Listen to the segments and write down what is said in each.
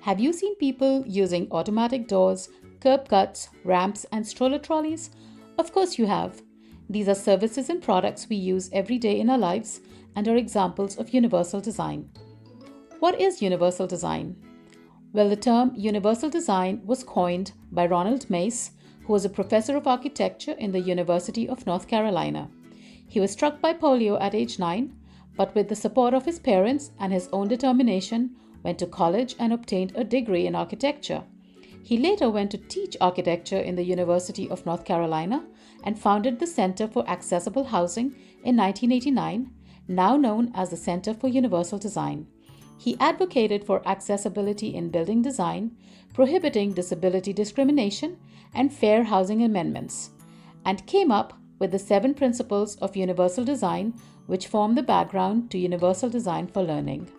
Have you seen people using automatic doors, curb cuts, ramps, and stroller trolleys? Of course you have. These are services and products we use every day in our lives and are examples of universal design. What is universal design? Well, the term universal design was coined by Ronald Mace, who was a professor of architecture in the University of North Carolina. He was struck by polio at age 9, but with the support of his parents and his own determination, went to college and obtained a degree in architecture. He later went to teach architecture in the University of North Carolina and founded the Center for Accessible Housing in 1989, now known as the Center for Universal Design. He advocated for accessibility in building design, prohibiting disability discrimination, and fair housing amendments, and came up with the 7 principles of universal design, which form the background to universal design for learning.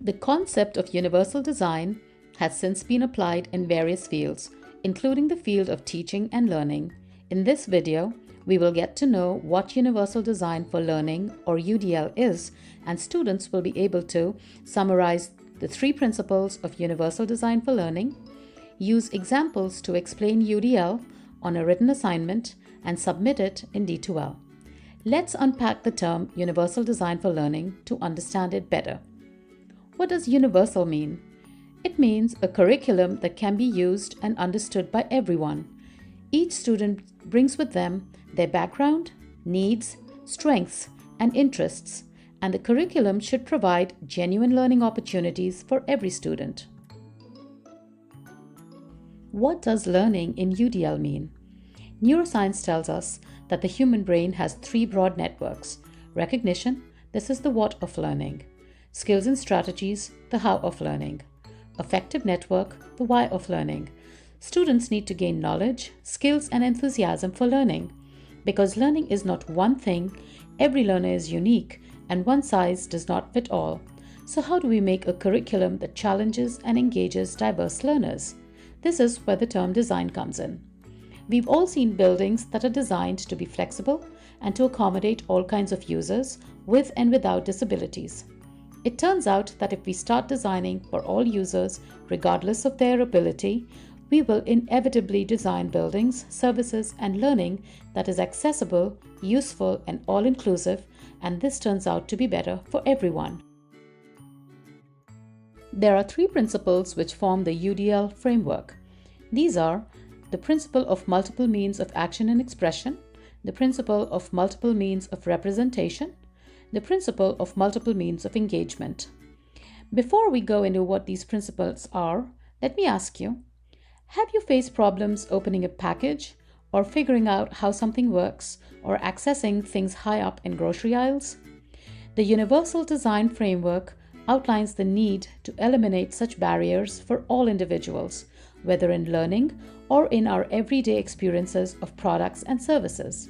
The concept of universal design has since been applied in various fields, including the field of teaching and learning. In this video, we will get to know what Universal Design for Learning, or UDL, is, and students will be able to summarize the 3 principles of Universal Design for Learning, use examples to explain UDL on a written assignment, and submit it in D2L. Let's unpack the term Universal Design for Learning to understand it better. What does universal mean? It means a curriculum that can be used and understood by everyone. Each student brings with them their background, needs, strengths, and interests, and the curriculum should provide genuine learning opportunities for every student. What does learning in UDL mean? Neuroscience tells us that the human brain has 3 broad networks. Recognition, this is the what of learning. Skills and strategies, the how of learning. Affective network, the why of learning. Students need to gain knowledge, skills, and enthusiasm for learning. Because learning is not one thing, every learner is unique, and one size does not fit all. So how do we make a curriculum that challenges and engages diverse learners? This is where the term design comes in. We've all seen buildings that are designed to be flexible and to accommodate all kinds of users with and without disabilities. It turns out that if we start designing for all users, regardless of their ability, we will inevitably design buildings, services, and learning that is accessible, useful, and all-inclusive, and this turns out to be better for everyone. There are 3 principles which form the UDL framework. These are the principle of multiple means of action and expression, the principle of multiple means of representation, the principle of multiple means of engagement. Before we go into what these principles are, let me ask you, have you faced problems opening a package or figuring out how something works or accessing things high up in grocery aisles? The Universal Design Framework outlines the need to eliminate such barriers for all individuals, whether in learning or in our everyday experiences of products and services.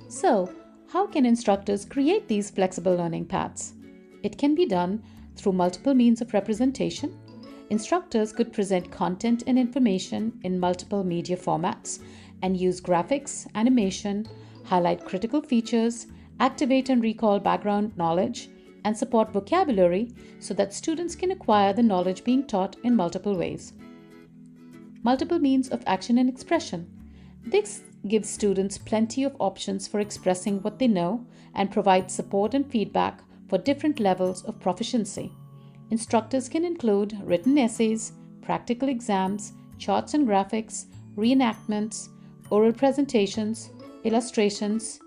So, how can instructors create these flexible learning paths? It can be done through multiple means of representation. Instructors could present content and information in multiple media formats and use graphics, animation, highlight critical features, activate and recall background knowledge, and support vocabulary so that students can acquire the knowledge being taught in multiple ways. Multiple means of action and expression. This gives students plenty of options for expressing what they know and provides support and feedback for different levels of proficiency. Instructors can include written essays, practical exams, charts and graphics, reenactments, oral presentations, illustrations,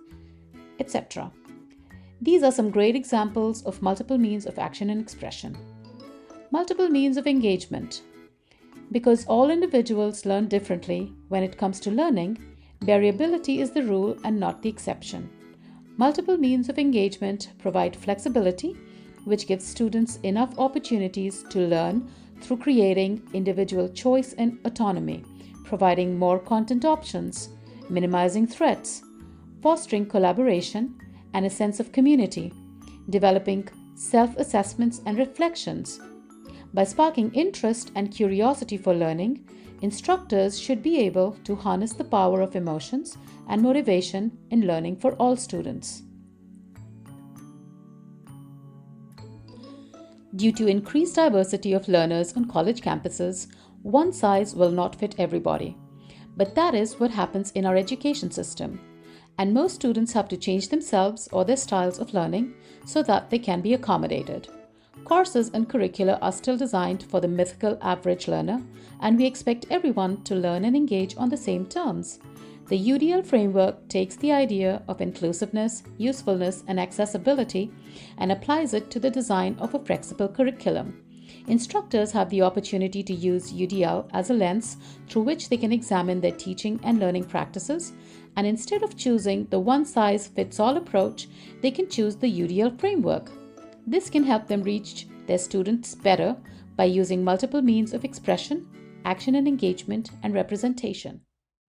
etc. These are some great examples of multiple means of action and expression. Multiple means of engagement. Because all individuals learn differently when it comes to learning, variability is the rule and not the exception. Multiple means of engagement provide flexibility, which gives students enough opportunities to learn through creating individual choice and autonomy, providing more content options, minimizing threats, fostering collaboration and a sense of community, developing self-assessments and reflections. By sparking interest and curiosity for learning, instructors should be able to harness the power of emotions and motivation in learning for all students. Due to increased diversity of learners on college campuses, one size will not fit everybody. But that is what happens in our education system. And most students have to change themselves or their styles of learning so that they can be accommodated. Courses and curricula are still designed for the mythical average learner, and we expect everyone to learn and engage on the same terms. The UDL framework takes the idea of inclusiveness, usefulness, and accessibility and applies it to the design of a flexible curriculum. Instructors have the opportunity to use UDL as a lens through which they can examine their teaching and learning practices, and instead of choosing the one-size-fits-all approach, they can choose the UDL framework. This can help them reach their students better by using multiple means of expression, action and engagement, and representation.